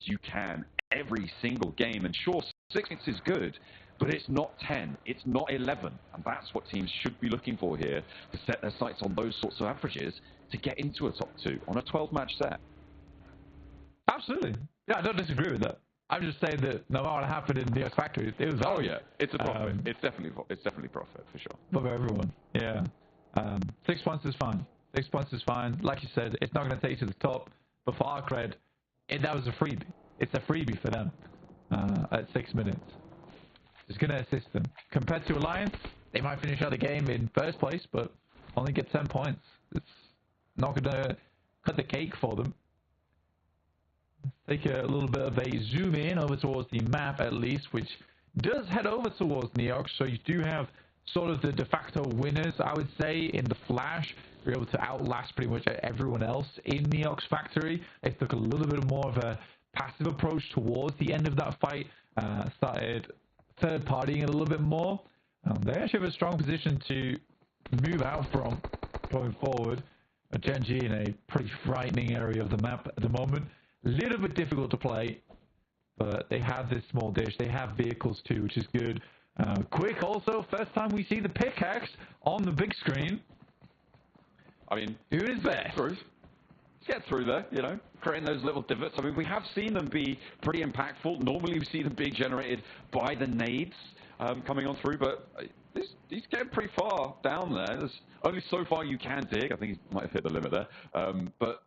you can every single game. And sure, 6 points is good, but it's not 10, it's not 11. And that's what teams should be looking for here, to set their sights on those sorts of averages to get into a top 2 on a 12-match set. Absolutely. Yeah, I don't disagree with that. I'm just saying that no matter what happened in the X Factory, it was oh yeah, it's a profit. It's definitely profit for sure. For everyone, yeah. 6 points is fine. 6 points is fine. Like you said, it's not going to take you to the top. But for Arcred, that was a freebie. It's a freebie for them at 6 minutes. It's going to assist them. Compared to Alliance, they might finish out the game in first place, but only get 10 points. It's not going to cut the cake for them. Let's take a little bit of a zoom in over towards the map at least, which does head over towards Neox. So you do have sort of the de facto winners, I would say, in the Flash. You're able to outlast pretty much everyone else in Neox Factory. They took a little bit more of a passive approach towards the end of that fight. Started third-partying a little bit more. They actually have a strong position to move out from going forward. Genji in a pretty frightening area of the map at the moment. A little bit difficult to play, but they have this small dish. They have vehicles too, which is good. Quick also, first time we see the pickaxe on the big screen. I mean, doing his best. Get through there, you know, creating those little divots. I mean, we have seen them be pretty impactful. Normally we see them being generated by the nades coming on through, but he's getting pretty far down there. There's only so far you can dig. I think he might have hit the limit there. But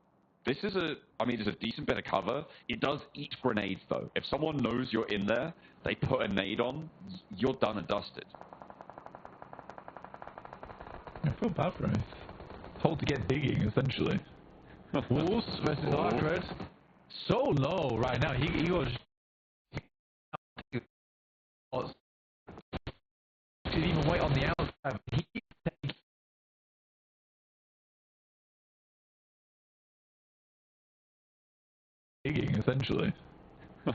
this is it's a decent bit of cover. It does eat grenades though. If someone knows you're in there, they put a nade on, you're done and dusted. I feel bad for him. Told to get digging, essentially. Wolves versus Arcred. So low right now. He was didn't even wait on the outside. Digging, essentially.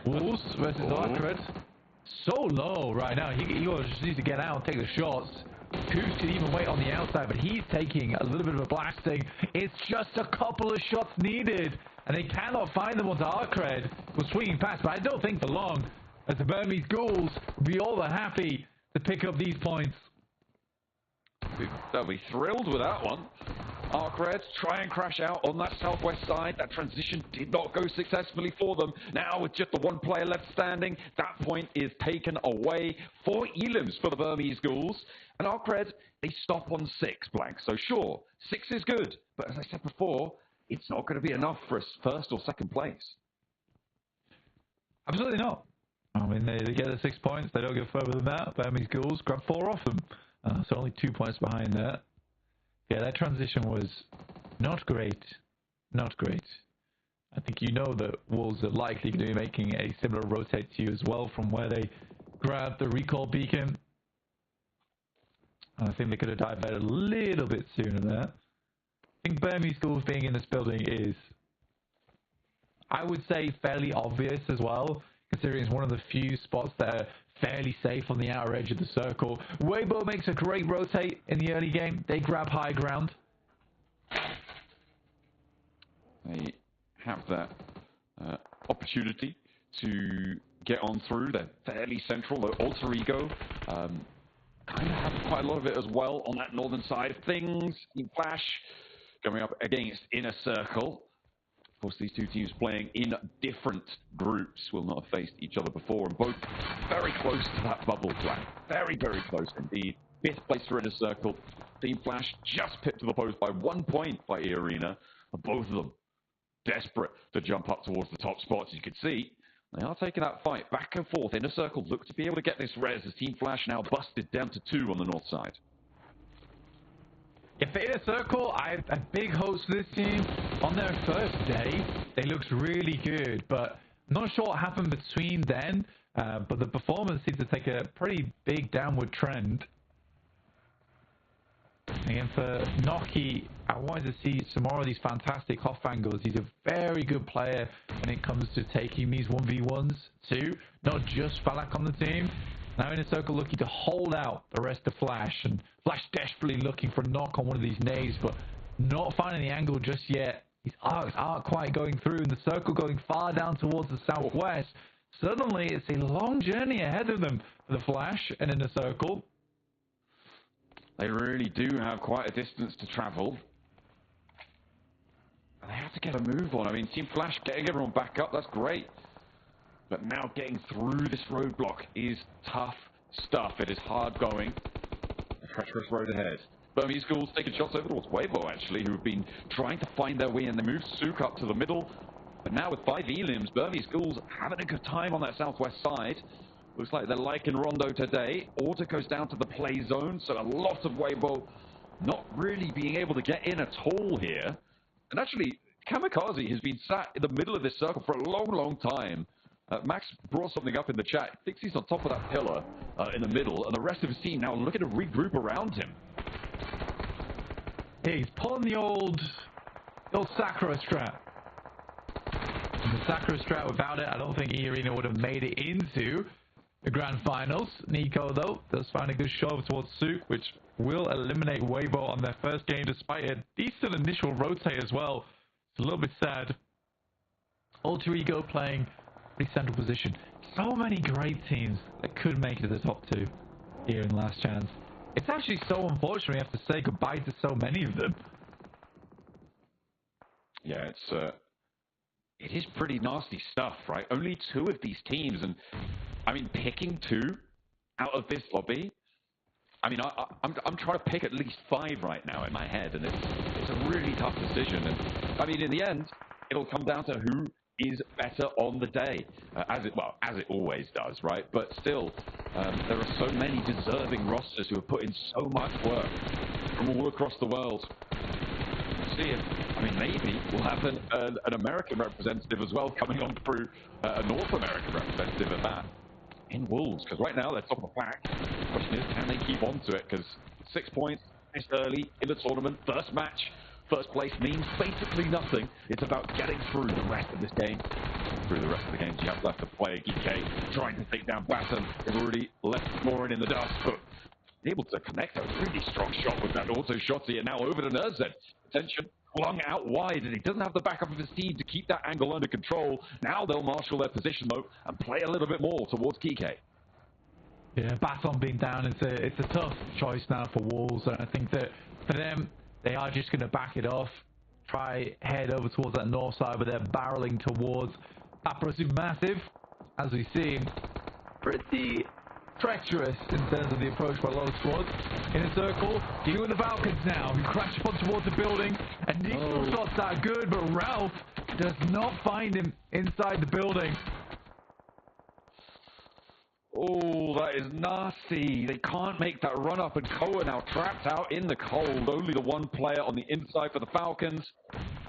Wolves versus Arcred. So low right now. He just needs to get out and take the shots. Coos could even wait on the outside, but he's taking a little bit of a blasting. It's just a couple of shots needed, and they cannot find them onto Arcred. We're swinging past, but I don't think for long, as the Burmese Ghouls will be all but happy to pick up these points. They'll be thrilled with that one. Arcred try and crash out on that southwest side. That transition did not go successfully for them. Now with just the one player left standing, that point is taken away. 4 elims for the Burmese Ghouls. And Arcred, they stop on 6 blank. So sure, 6 is good. But as I said before, it's not going to be enough for a first or second place. Absolutely not. I mean, they get the 6 points. They don't go further than that. Burmese Ghouls grab 4 off them. So only 2 points behind that. Yeah, that transition was not great. Not great. I think you know that Wolves are likely going to be making a similar rotate to you as well from where they grabbed the recall beacon. I think they could have dived out a little bit sooner there. I think Burmese Ghouls being in this building is, I would say, fairly obvious as well, considering it's one of the few spots that are fairly safe on the outer edge of the circle. Weibo makes a great rotate in the early game. They grab high ground. They have that opportunity to get on through. They're fairly central. Their alter ego kind of have quite a lot of it as well on that northern side of things. In Flash going up against Inner Circle. Of course, these two teams playing in different groups will not have faced each other before, and both very close to that bubble flag. Very, very close indeed. 5th place for Inner Circle. Team Flash just pipped to the post by 1 point by E-Arena. Both of them desperate to jump up towards the top spots. As you can see, they are taking that fight back and forth. Inner Circle look to be able to get this res as Team Flash now busted down to 2 on the north side. Yeah, for Inner Circle, I have big hopes for this team. On their first day, they looked really good, but I'm not sure what happened between then, but the performance seems to take a pretty big downward trend. And for Noki, I wanted to see some more of these fantastic off angles. He's a very good player when it comes to taking these 1v1s too, not just Falak on the team. Now Inner Circle looking to hold out the rest of Flash, and Flash desperately looking for a knock on one of these nades, but not finding the angle just yet. These arcs aren't quite going through, and the circle going far down towards the southwest. Suddenly, it's a long journey ahead of them for the Flash and in the circle. They really do have quite a distance to travel. And they have to get a move on. I mean, Team Flash getting everyone back up, that's great. But now getting through this roadblock is tough stuff. It is hard going. A treacherous road ahead. Burmese Schools taking shots over towards Weibo, actually, who have been trying to find their way in. They move Sook up to the middle. But now with 5 elims, Burmese Schools having a good time on that southwest side. Looks like they're liking Rondo today. Order goes down to the play zone, so a lot of Weibo not really being able to get in at all here. And actually, Kamikaze has been sat in the middle of this circle for a long, long time. Max brought something up in the chat. Thinks he's on top of that pillar in the middle, and the rest of his team now looking to regroup around him. Yeah, he's pulling the old Sakura strat. The Sakura strat, without it, I don't think E-Arena would have made it into the grand finals. Nico, though, does find a good shove towards Sook, which will eliminate Weibo on their first game, despite a decent initial rotate as well. It's a little bit sad. Alter Ego playing pretty central position. So many great teams that could make it to the top 2 here in Last Chance. It's actually so unfortunate we have to say goodbye to so many of them. Yeah, it is pretty nasty stuff, right? Only 2 of these teams, and I mean, picking 2 out of this lobby. I mean, I'm trying to pick at least 5 right now in my head, and it's a really tough decision. And I mean, in the end, it'll come down to who is better on the day, as it always does, right? But still, there are so many deserving rosters who have put in so much work from all across the world. See if, I mean, maybe we'll have an American representative as well coming on through, a North American representative at that, in Wolves, because right now they're top of the pack. The question is, can they keep on to it? Because 6 points this early in the tournament, first match, first place means basically nothing. It's about getting through the rest of this game. Through the rest of the games you have left to play. GK trying to take down Batten. They've already left Lauren in the dust, but able to connect a really strong shot with that auto shotty, and now over to Nerzed. Attention flung out wide, and he doesn't have the backup of his team to keep that angle under control. Now they'll marshal their position, though, and play a little bit more towards Kike. Yeah, Baton being down, it's a tough choice now for Wolves, and I think that for them, they are just going to back it off, try head over towards that north side, but they're barreling towards Apro Supermassive, as we see. Pretty treacherous in terms of the approach by a lot of squads. In a circle, dealing with the Falcons now, who crash upon towards the building. Initial shots are good, but Ralph does not find him inside the building. Oh, that is nasty. They can't make that run up, and Koa now trapped out in the cold. Only the one player on the inside for the Falcons.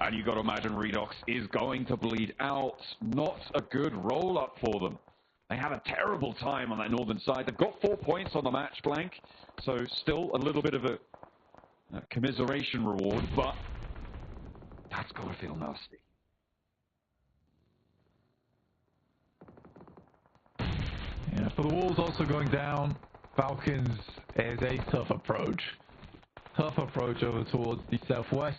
And you got to imagine Redox is going to bleed out. Not a good roll up for them. They had a terrible time on that northern side. They've got 4 points on the match blank, so still a little bit of a commiseration reward, but that's got to feel nasty. Yeah, for the Wolves also going down, Falcons is a tough approach. Tough approach over towards the southwest.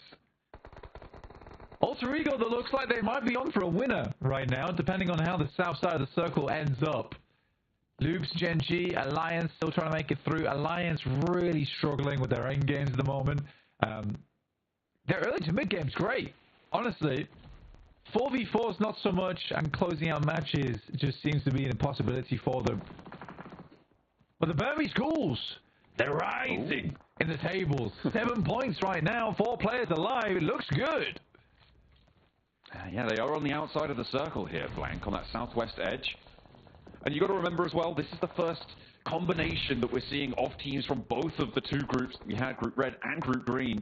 Alter Ego that looks like they might be on for a winner right now, depending on how the south side of the circle ends up. Loops, Gen G, Alliance still trying to make it through. Alliance really struggling with their end games at the moment. Their early to mid game's great. Honestly, 4v4 is not so much, and closing out matches just seems to be an impossibility for them. But the Burmese Schools, they're rising in the tables. 7 points right now, 4 players alive. It looks good. Yeah, they are on the outside of the circle here, Blank, on that southwest edge. And you've got to remember as well, this is the first combination that we're seeing of teams from both of the 2 groups that we had, Group Red and Group Green.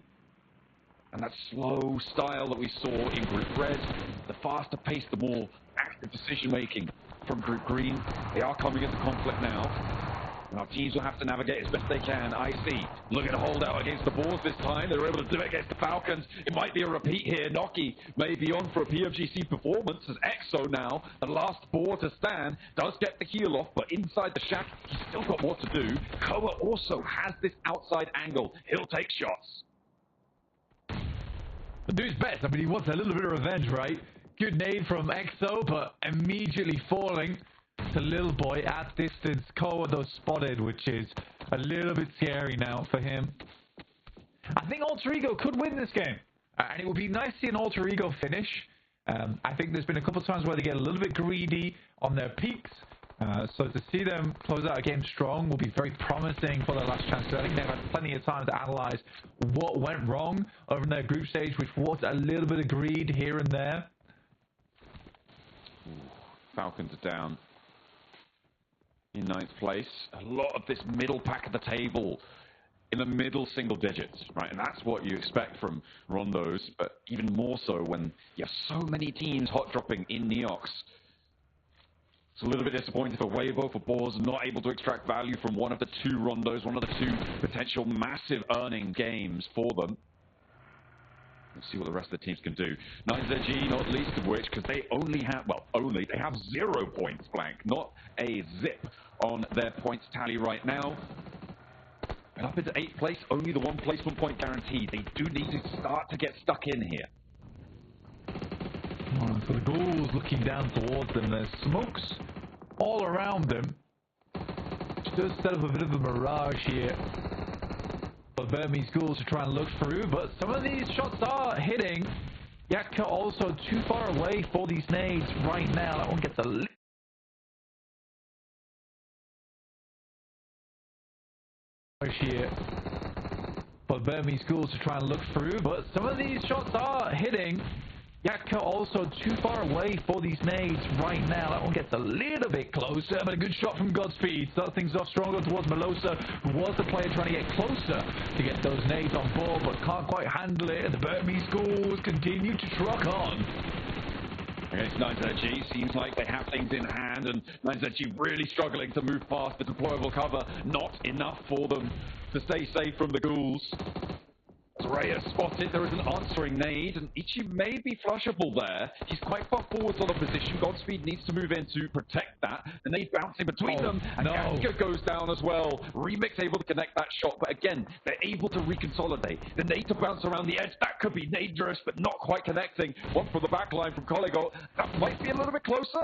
And that slow style that we saw in Group Red, the faster pace, the more active decision-making from Group Green. They are coming into conflict now. And our teams will have to navigate as best they can. I see. Looking to hold out against the Boars this time. They were able to do it against the Falcons. It might be a repeat here. Noki may be on for a PMGC performance as Exo now, the last Boar to stand, does get the heal off, but inside the shack, he's still got more to do. Koa also has this outside angle. He'll take shots. do his best. I mean, he wants a little bit of revenge, right? Good nade from EXO, but immediately falling to Little Boy at distance. Kodo spotted, which is a little bit scary now for him. I think Alter Ego could win this game. And it would be nice to see an Alter Ego finish. I think there's been a couple of times where they get a little bit greedy on their peaks. So to see them close out a game strong will be very promising for their last chance. I think they've had plenty of time to analyze what went wrong over in their group stage, which was a little bit of greed here and there. Falcons are down in ninth place. A lot of this middle pack of the table in the middle single digits, right? And that's what you expect from Rondos, but even more so when you have so many teams hot dropping in Neox. It's a little bit disappointing for Weibo, for Boars, not able to extract value from one of the two Rondos, one of the two potential massive earning games for them. Let's see what the rest of the teams can do. 9ZG, not least of which, because they only have, they have 0 points blank, not a zip on their points tally right now. And up into 8th place, only the 1 placement point guaranteed. They do need to start to get stuck in here. So the Ghouls looking down towards them. There's smokes all around them. Just set up a bit of a mirage here. But Burmese Ghouls are trying to look through, but some of these shots are hitting. Yakka also too far away for these nades right now. That one gets a here. But Burmese Ghouls are trying to look through, but some of these shots are hitting. Yakka also too far away for these nades right now. That one gets a little bit closer, but a good shot from Godspeed. Starts things off stronger towards Melosa, who was the player trying to get closer to get those nades on board, but can't quite handle it. And the Burmese Ghouls continue to truck on. Against 9ZG, seems like they have things in hand, and 9ZG really struggling to move past the deployable cover. Not enough for them to stay safe from the Ghouls. Reyes spotted, there is an answering nade, and Ichi may be flushable there. He's quite far forwards on the position. Godspeed needs to move in to protect that. The nade bouncing between them, and Gaska goes down as well. Remix able to connect that shot, but again, they're able to reconsolidate. The nade to bounce around the edge, that could be dangerous, but not quite connecting. One from the back line from Colligo, that might be a little bit closer.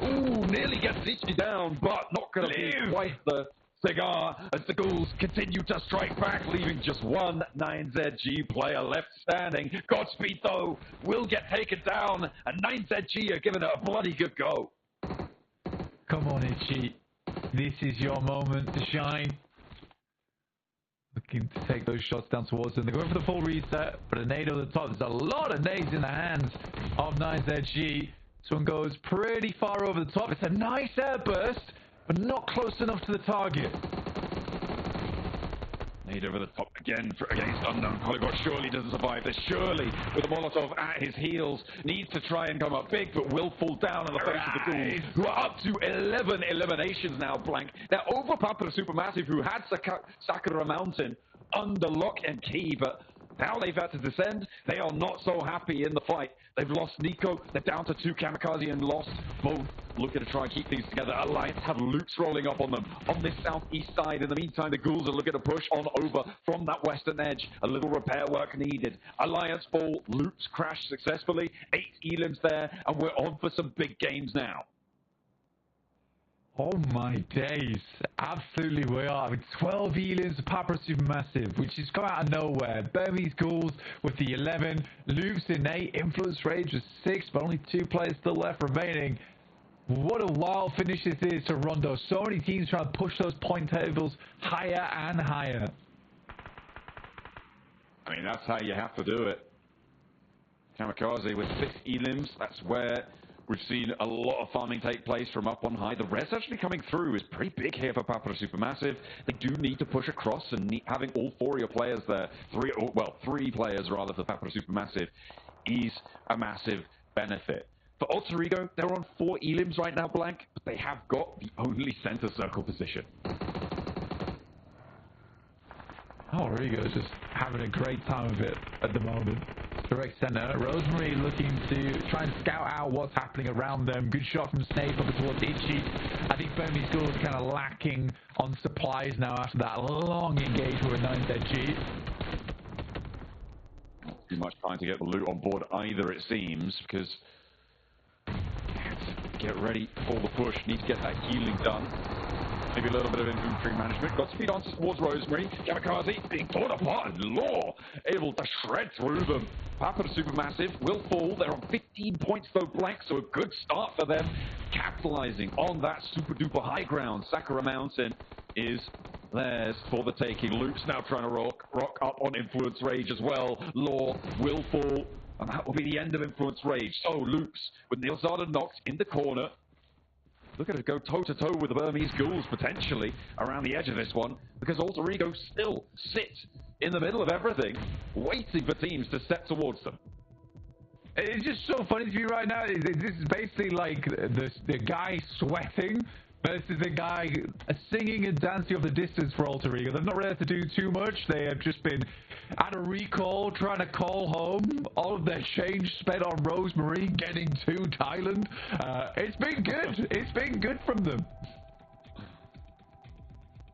Ooh, nearly gets Ichi down, but not going to be quite the cigar as the Ghouls continue to strike back, leaving just one 9ZG player left standing. Godspeed, though, will get taken down, and 9ZG are giving it a bloody good go. Come on, Ichi. This is your moment to shine. Looking to take those shots down towards them. They're going for the full reset, but a nade over the top. There's a lot of nades in the hands of 9ZG. This one goes pretty far over the top. It's a nice airburst, but not close enough to the target. Nade over the top again against Unknown. Colligo surely doesn't survive this. Surely, with a Molotov at his heels, needs to try and come up big, but will fall down in the face of the Ghouls, who are up to 11 eliminations now, blank. They're over Papa Supermassive, who had Sakura Mountain under lock and key, but now they've had to descend. They are not so happy in the fight. They've lost Nico. They're down to 2 Kamikaze and lost both. Looking to try and keep things together. Alliance have loops rolling up on them on this southeast side. In the meantime, the Ghouls are looking to push on over from that western edge. A little repair work needed. Alliance fall. Loops crash successfully. 8 elims there, and we're on for some big games now. Oh my days. Absolutely we are. With 12 elims of Papa Supermassive, which has come out of nowhere. Burmese Ghouls with the 11. Loops in 8. Influence Rage with 6, but only 2 players still left remaining. What a wild finish this is to Rondo. So many teams trying to push those point tables higher and higher. I mean, that's how you have to do it. Kamikaze with 6 elims. That's where we've seen a lot of farming take place from up on high. The res actually coming through is pretty big here for Papa Supermassive. They do need to push across, and having all 4 of your players there, 3 players rather for Papa Supermassive, is a massive benefit. For Alter Ego, they're on 4 elims right now, blank, but they have got the only center circle position. Alter Ego is just having a great time of it at the moment. Direct center. Rosemary looking to try and scout out what's happening around them. Good shot from Snape up towards Ichi. I think Burmese Ghouls are kind of lacking on supplies now after that long engagement with 9ZG. too much time to get the loot on board either, it seems, because get ready for the push. Need to get that healing done. Maybe a little bit of inventory management. Got speed on towards Rosemary. Kamikaze being torn apart. Law able to shred through them. Papa the Supermassive will fall. They're on 15 points though blank, so a good start for them. Capitalizing on that super duper high ground. Sakura Mountain is theirs for the taking. Luke's now trying to rock up on Influence Rage as well. Law will fall, and that will be the end of Influence Rage. So Loops with Neil Zada knocked in the corner. Look at it go toe-to-toe with the Burmese Ghouls, potentially, around the edge of this one, because Alter Ego still sit in the middle of everything, waiting for teams to step towards them. It's just so funny to me right now. This is basically like the guy sweating versus the guy singing and dancing off the distance for Alter Ego. They've not really had to do too much. They have just been at a recall, trying to call home. All of their change spent on Rosemary, getting to Thailand. It's been good. It's been good from them.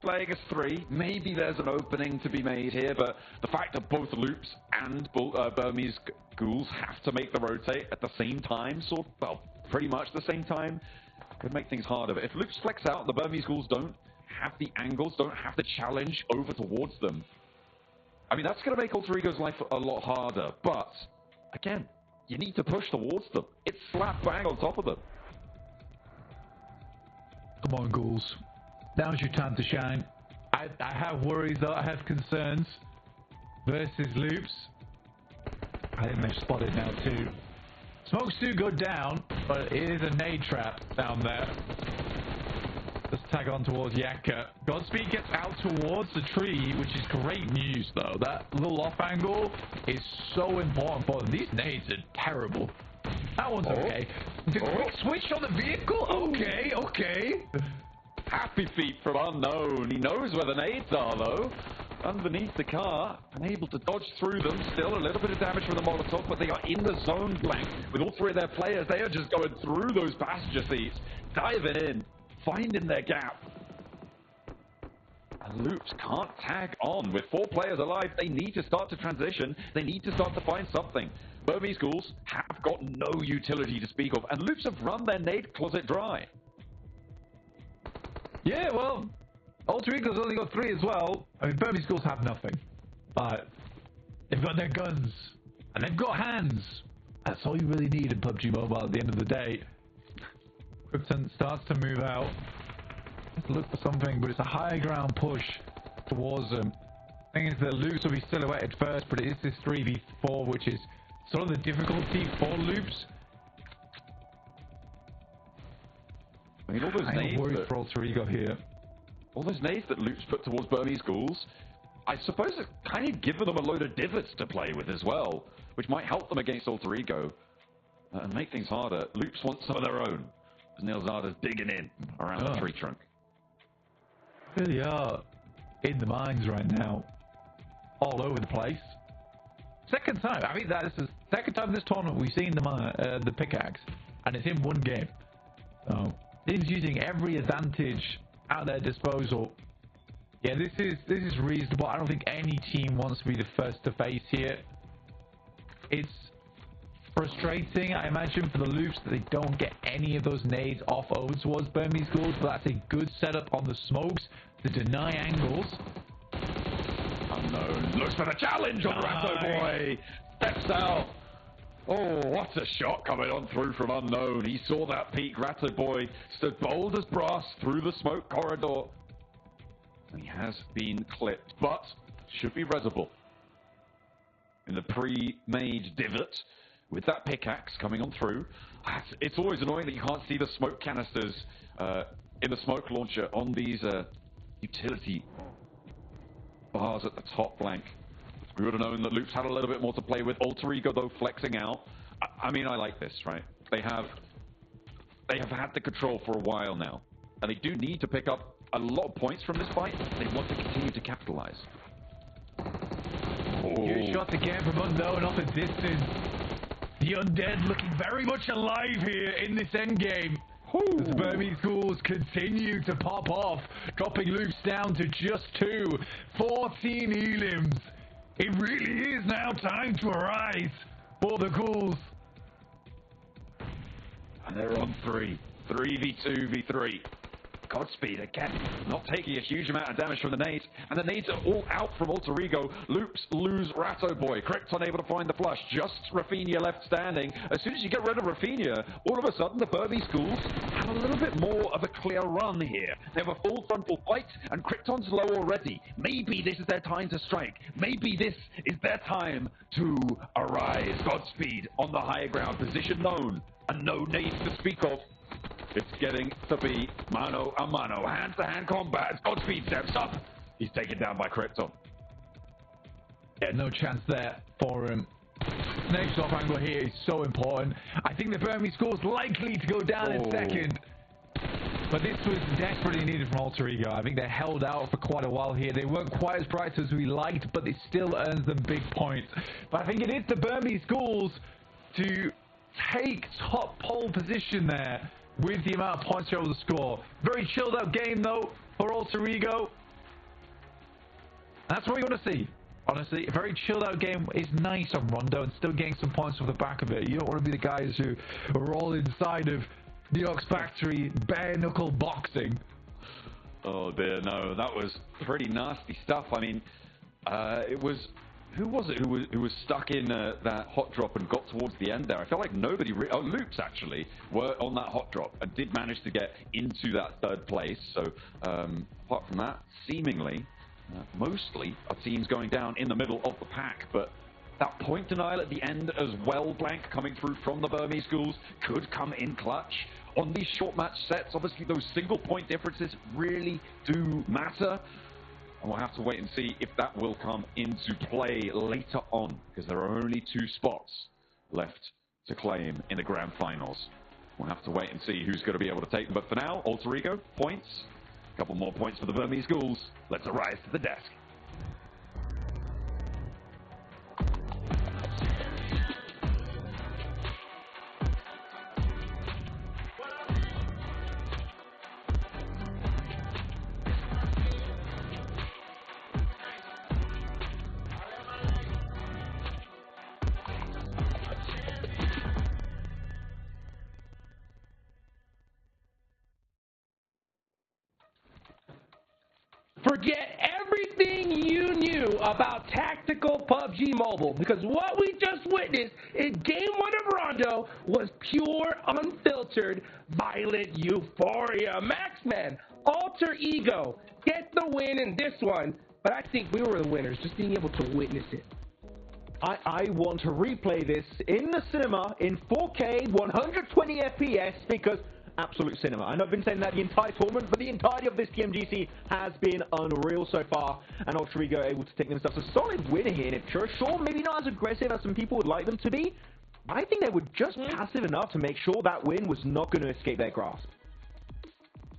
Playing as 3, maybe there's an opening to be made here, but the fact that both Loops and Burmese Ghouls have to make the rotate at the same time, pretty much the same time, could make things harder. But if Loops flex out, the Burmese Ghouls don't have the angles, don't have the challenge over towards them. I mean, that's going to make Alter Ego's life a lot harder, but again, you need to push towards them. It's slap bang on top of them. Come on, Ghouls. Now's your time to shine. I have worries though, I have concerns. Versus Loops. I think they've spotted now too. Smokes do go down, but it is a nade trap down there. Let's tag on towards Yakka. Godspeed gets out towards the tree, which is great news though. That little off angle is so important for them. These nades are terrible. That one's okay. The quick switch on the vehicle? Okay. Happy feet from Unknown. He knows where the nades are though. Underneath the car, unable to dodge through them. Still a little bit of damage from the Molotov, but they are in the zone blank with all 3 of their players. They are just going through those passenger seats, diving in, finding their gap. And Loops can't tag on. With 4 players alive, they need to start to transition. They need to start to find something. Burmese Ghouls have got no utility to speak of, and Loops have run their nade closet dry. Yeah, well, Alter Ego's only got 3 as well. I mean, Burmese Ghouls have nothing. But they've got their guns. And they've got hands. That's all you really need in PUBG Mobile at the end of the day. Krypton starts to move out. Let's look for something, but it's a high ground push towards them. The thing is that Loops will be silhouetted first, but it is this 3v4, which is sort of the difficulty for Loops. I mean, all those nades worried for Alter Ego here. All those nades that Loops put towards Burmese Ghouls, I suppose it's kind of given them a load of divots to play with as well, which might help them against Alter Ego and make things harder. Loops want some of their own. Neil Zada's digging in around the tree trunk. Really are in the mines right now, all over the place. Second time. I mean, that is the second time this tournament we've seen the pickaxe, and it's in one game. So teams using every advantage at their disposal. Yeah, this is reasonable. I don't think any team wants to be the first to face here. It's frustrating, I imagine, for the Loops that they don't get any of those nades off over towards Burmese Ghouls, but that's a good setup on the smokes to deny angles. Unknown looks for the challenge on Ratto Boy. Steps out. Oh, what a shot coming on through from Unknown. He saw that peak. Ratto Boy stood bold as brass through the smoke corridor. He has been clipped, but should be reservable. In the pre-made divot, with that pickaxe coming on through, it's always annoying that you can't see the smoke canisters in the smoke launcher on these utility bars at the top blank. We would have known that Loops had a little bit more to play with. Alter Ego, though, flexing out. I mean, I like this, right? They have had the control for a while now, and they do need to pick up a lot of points from this fight. They want to continue to capitalize. Good shot again from Unknown off a distance. The Undead looking very much alive here in this endgame. As Burmese Ghouls continue to pop off, dropping Loops down to just 2. 14 elims It really is now time to arise for the ghouls. And they're on 3v2v3. Godspeed again, not taking a huge amount of damage from the nades, and the nades are all out from Alter Ego. Loops lose Ratto Boy. Krypton able to find the flush. Just Rafinha left standing. As soon as you get rid of Rafinha, all of a sudden the Burmese schools have a little bit more of a clear run here. They have a full frontal fight, and Krypton's low already. Maybe this is their time to strike. Maybe this is their time to arise. Godspeed on the higher ground. Position known, and no nades to speak of. It's getting to be mano a mano, hand-to-hand combat. Godspeed steps up. He's taken down by Krypton. Yeah, no chance there for him. Next off angle here is so important. I think the Burmese score's likely to go down in second. But this was desperately needed from Alter Ego. I think they held out for quite a while here. They weren't quite as bright as we liked, but it still earns them big points. But I think it is the Burmese schools to take top pole position there, with the amount of points they're able to score. Very chilled out game though for Alter Ego. That's what we want to see. Honestly, a very chilled out game is nice on Rondo and still getting some points off the back of it. You don't want to be the guys who are all inside of New York's factory bare knuckle boxing. Oh dear, no, that was pretty nasty stuff. I mean, it was... Who was it who was stuck in that hot drop and got towards the end there? I felt like nobody... Loops, actually, were on that hot drop and did manage to get into that third place. So, apart from that, seemingly, mostly, our team's going down in the middle of the pack. But that point denial at the end as well, Blank, coming through from the Burmese schools, could come in clutch. On these short match sets, obviously, those single point differences really do matter. And we'll have to wait and see if that will come into play later on, because there are only 2 spots left to claim in the grand finals. We'll have to wait and see who's going to be able to take them. But for now, Alter Ego, points. A couple more points for the Burmese ghouls. Let's arise to the desk. Forget everything you knew about tactical PUBG Mobile, because what we just witnessed in Game 1 of Rondo was pure, unfiltered, violent euphoria. Maxman, Alter Ego, get the win in this one, but I think we were the winners, just being able to witness it. I want to replay this in the cinema in 4K, 120 FPS, because... absolute cinema. And I've been saying that the entire tournament, but the entirety of this PMGC has been unreal so far. And Alter Ego able to take themselves a solid win here. And sure, maybe not as aggressive as some people would like them to be, but I think they were just passive enough to make sure that win was not going to escape their grasp.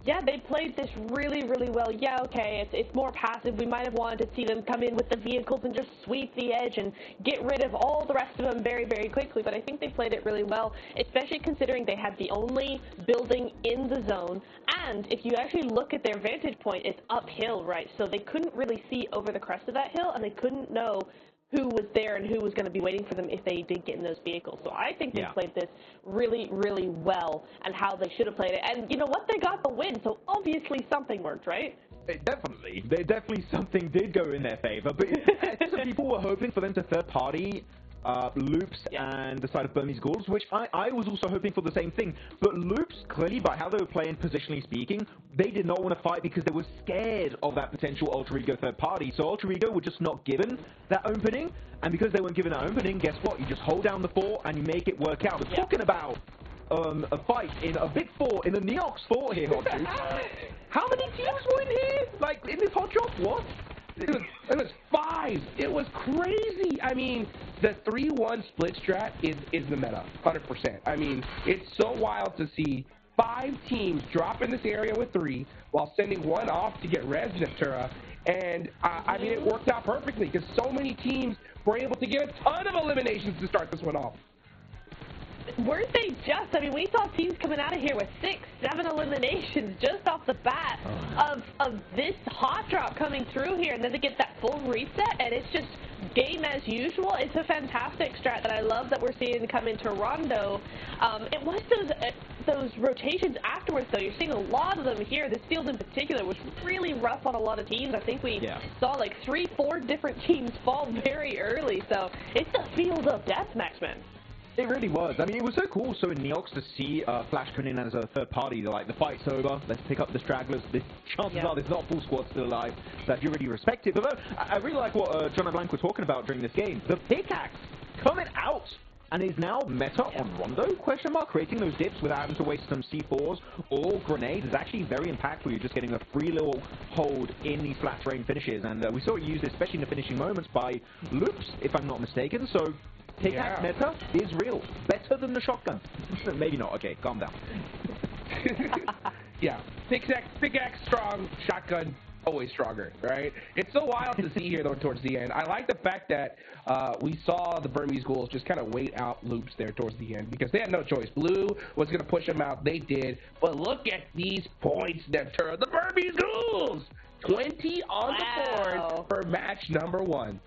Yeah, they played this really, really well. Yeah, okay, it's more passive. We might have wanted to see them come in with the vehicles and just sweep the edge and get rid of all the rest of them very, very quickly, but I think they played it really well, especially considering they had the only building in the zone, and if you actually look at their vantage point, it's uphill, right? So they couldn't really see over the crest of that hill, and they couldn't know who was there and who was going to be waiting for them if they did get in those vehicles. So I think they played this really, really well, and how they should have played it. And you know what? They got the win, so obviously something worked, right? Definitely something did go in their favor, but some people were hoping for them to third-party Loops and the side of Burmese Ghouls, which I was also hoping for the same thing. But Loops, clearly by how they were playing positionally speaking, they did not want to fight because they were scared of that potential Alter Ego third party. So Alter Ego were just not given that opening, and because they weren't given that opening, guess what? You just hold down the fort and you make it work out. We're talking about a fight in a big fort, in the Neox fort here, Hot Juice. How many teams were in here? Like, in this hot drop? What? It was 5. It was crazy. I mean, the 3-1 split strat is the meta, 100%. I mean, it's so wild to see 5 teams drop in this area with 3 while sending one off to get res Natura. And, I mean, it worked out perfectly because so many teams were able to get a ton of eliminations to start this one off. Weren't they just? I mean, we saw teams coming out of here with 6, 7 eliminations just off the bat of this hot drop coming through here, and then they get that full reset, and it's just game as usual. It's a fantastic strat that I love that we're seeing come into Rondo. It was those rotations afterwards, though. You're seeing a lot of them here. This field in particular was really rough on a lot of teams. I think we saw like 3-4 different teams fall very early. So it's a field of death, Maxman. It really was. I mean, it was so cool. So in Neox to see Flash come in as a third party, they're like, the fight's over. Let's pick up the stragglers. Chances are there's not a full squad still alive. So I do really respect it. But I really like what John and Blank were talking about during this game. The pickaxe coming out and is now meta on Rondo, question mark, creating those dips without having to waste some C4s or grenades is actually very impactful. You're just getting a free little hold in these flat terrain finishes. And we saw it used, especially in the finishing moments, by Loops, if I'm not mistaken. So pickaxe meta is real. Better than the shotgun. Maybe not. Okay, calm down. Yeah, pickaxe strong, shotgun always stronger, right? It's so wild to see here, though, towards the end. I like the fact that we saw the Burmese Ghouls just kind of wait out Loops there towards the end because they had no choice. Blue was going to push them out. They did. But look at these points, Neptura. The Burmese Ghouls! 20 on the board for match number 1.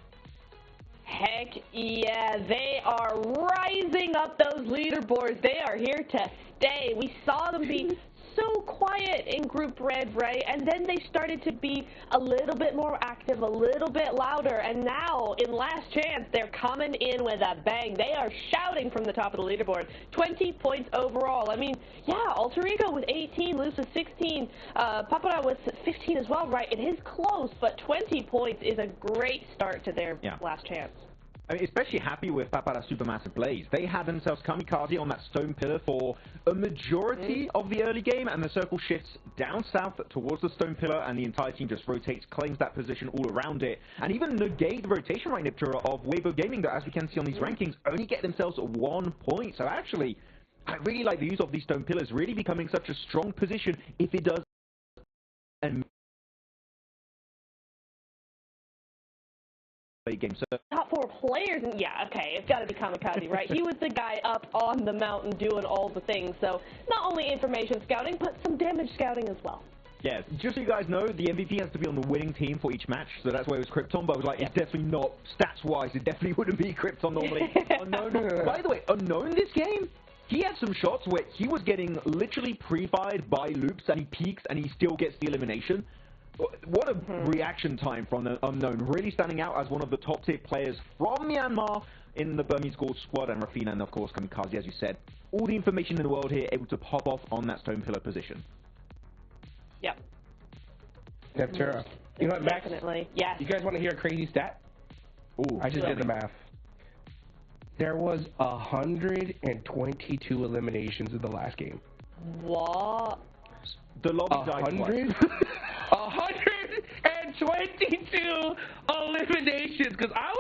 Heck yeah, they are rising up those leaderboards. They are here to stay. We saw them be so quiet in Group Red, right? And then they started to be a little bit more active, a little bit louder. And now, in Last Chance, they're coming in with a bang. They are shouting from the top of the leaderboard. 20 points overall. I mean, yeah, Alter Ego with 18, Luz with 16, Papara with 15 as well, right? It is close, but 20 points is a great start to their Last Chance. I mean, especially happy with Papara's Supermassive Blaze. They had themselves kamikaze on that stone pillar for a majority of the early game, and the circle shifts down south towards the stone pillar, and the entire team just rotates, claims that position all around it, and even negate the rotation right, Niptura, of Weibo Gaming, that, as we can see on these rankings, only get themselves 1 point. So actually, I really like the use of these stone pillars, really becoming such a strong position if it does. And game. So top 4 players, and yeah, okay, it's got to be Kamikaze, right? He was the guy up on the mountain doing all the things. So not only information scouting, but some damage scouting as well. Yes, just so you guys know, the MVP has to be on the winning team for each match, so that's why it was Krypton, but I was like, it's definitely not, stats-wise, it definitely wouldn't be Krypton normally. Unknown, by the way, Unknown this game, he had some shots where he was getting literally pre-fired by Loops, and he peaks, and he still gets the elimination. What a reaction time from the Unknown, really standing out as one of the top tier players from Myanmar in the Burmese Gold squad, and Rafina, and of course Kamikaze, as you said. All the information in the world here able to pop off on that stone pillar position. Yep. Neptura. You know what, Max? Definitely. Yes. You guys want to hear a crazy stat? Ooh, I just did the math. There was 122 eliminations in the last game. What? The lobby died 122 eliminations. Because I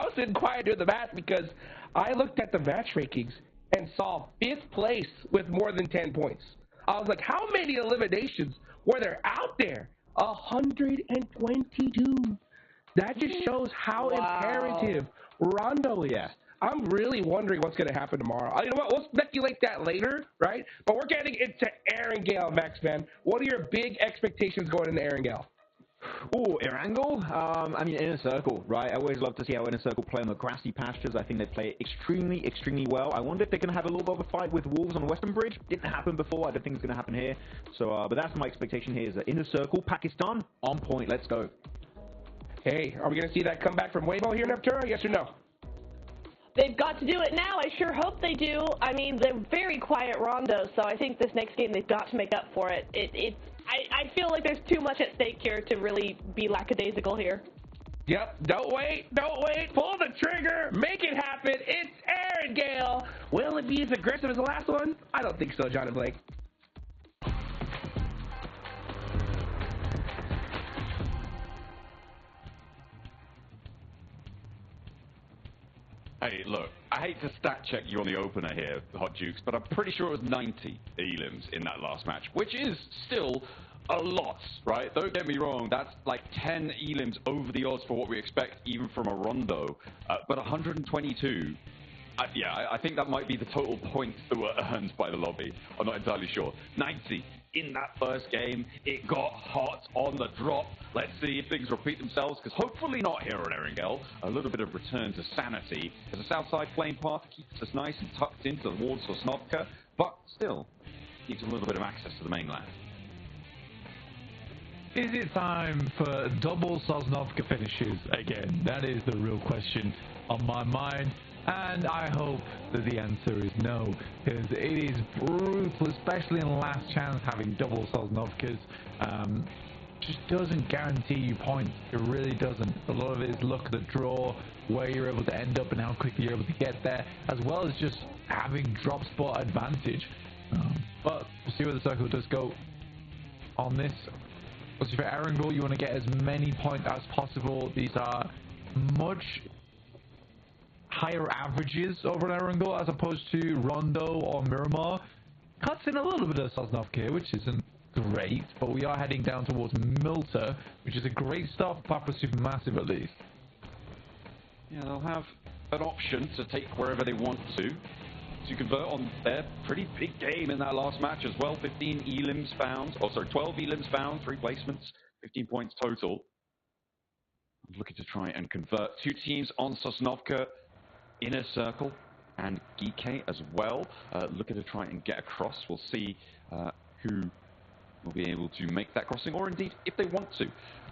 was sitting quiet doing the math because I looked at the match rankings and saw 5th place with more than 10 points. I was like, how many eliminations were there out there? 122. That just shows how imperative Rondo is. Yeah. I'm really wondering what's going to happen tomorrow. You know what? We'll speculate that later, right? But we're getting into Erangel, Max, man. What are your big expectations going into Erangel? Ooh, Erangel? I mean, Inner Circle, right? I always love to see how Inner Circle play on the grassy pastures. I think they play extremely, extremely well. I wonder if they're going to have a little bit of a fight with Wolves on the Western Bridge. Didn't happen before. I don't think it's going to happen here. So, but that's my expectation here is that Inner Circle, Pakistan, on point. Let's go. Hey, are we going to see that comeback from Weibo here, Neptura? Yes or no? They've got to do it now. I sure hope they do. I mean, they're very quiet Rondo, so I think this next game they've got to make up for it. I feel like there's too much at stake here to really be lackadaisical here. Yep, don't wait, pull the trigger, make it happen. It's Erangel. Will it be as aggressive as the last one? I don't think so, John and Blake. Hey, look, I hate to stat check you on the opener here, Hot Jukes, but I'm pretty sure it was 90 elims in that last match, which is still a lot, right? Don't get me wrong, that's like 10 elims over the odds for what we expect even from a Rondo, but 122 I think that might be the total points that were earned by the lobby. I'm not entirely sure. 90 in that first game. It got hot on the drop. Let's see if things repeat themselves, because hopefully not here on Erringel. A little bit of return to sanity, as the Southside Flame path keeps us nice and tucked into towards Sosnovka, but still needs a little bit of access to the mainland. Is it time for double Sosnovka finishes again? That is the real question on my mind. And I hope that the answer is no, because it is brutal, especially in the last chance, having double Sosnovkas. Just doesn't guarantee you points. It really doesn't. A lot of it is luck of the draw, where you're able to end up and how quickly you're able to get there, as well as just having drop spot advantage. But we'll see where the circle does go on this. Obviously for Erringel, you want to get as many points as possible. These are much higher averages over at Erringel as opposed to Rondo or Miramar. Cuts in a little bit of Sosnovka, which isn't great, but we are heading down towards Milta, which is a great start for Papa Supermassive at least. Yeah, they'll have an option to take wherever they want to convert on their pretty big game in that last match as well. 15 elims found, 12 elims found, 3 placements, 15 points total. I'm looking to try and convert 2 teams on Sosnovka, Inner Circle and Geeke as well. Looking to try and get across. We'll see who will be able to make that crossing, or indeed if they want to.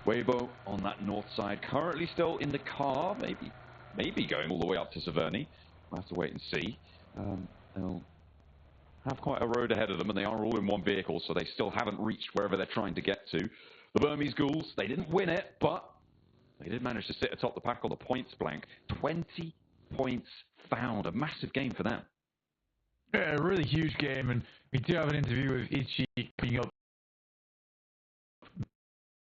Weibo on that north side, currently still in the car, maybe going all the way up to Severny. We'll have to wait and see. They'll have quite a road ahead of them, and they are all in one vehicle, so they still haven't reached wherever they're trying to get to. The Burmese Ghouls, they didn't win it, but they did manage to sit atop the pack on the points blank. 20 points found, a massive game for them. Yeah, a really huge game, and we do have an interview with Ichi